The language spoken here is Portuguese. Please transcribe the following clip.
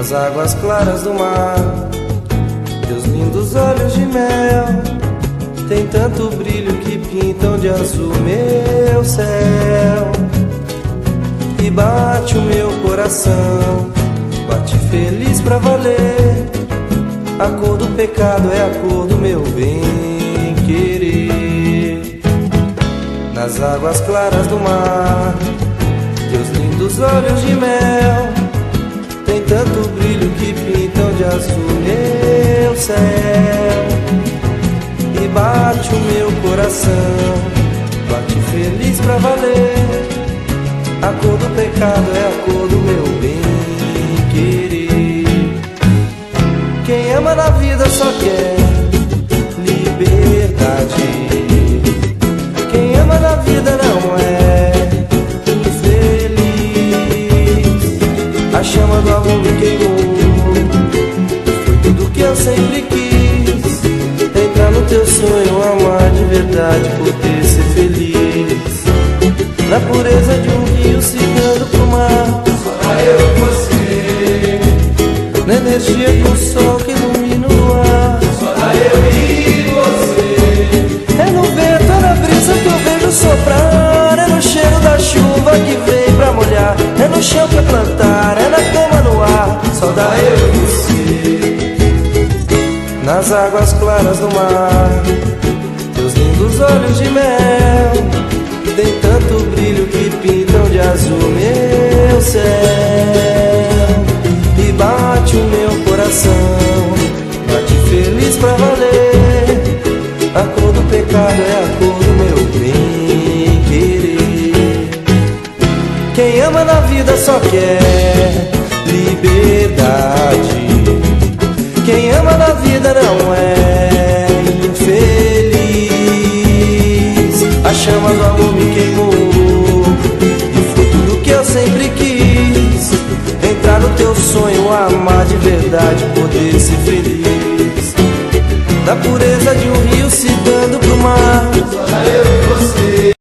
nas águas claras do mar. Teus lindos olhos de mel tem tanto brilho que pintam de azul meu céu. E bate o meu coração, bate feliz pra valer. A cor do pecado é a cor do meu bem querer. Nas águas claras do mar, teus lindos olhos de mel tem tanto brilho que pintam de azul meu céu. E bate o meu coração, bate feliz pra valer. A cor do pecado é a cor do meu bem querer. Quem ama na vida só quer liberdade. Quem ama na vida não é infeliz. A chama do amor me queimou, foi tudo que eu sempre quis. Entrar no teu sonho, amar de verdade, poder ser feliz. Na pureza de um rio seguindo pro mar, só eu e você. Na energia de um sol que ilumina o ar, só eu e você. É no vento, é na brisa que eu vejo soprar. É no cheiro da chuva que vem pra molhar. É no chão pra plantar, é na cama no ar, só eu e você. Nas águas claras do mar, teus lindos olhos de mel tem tanto brilho que pintam de azul meu céu. E bate o meu coração, bate feliz pra valer. A cor do pecado é a cor do meu bem querer. Quem ama na vida só quer liberdade. Quem ama na vida não é infeliz. A chama do amor me queimou e foi tudo que eu sempre quis. Entrar no teu sonho, amar de verdade, poder ser feliz. Na pureza de um rio se dando pro mar, só eu e você.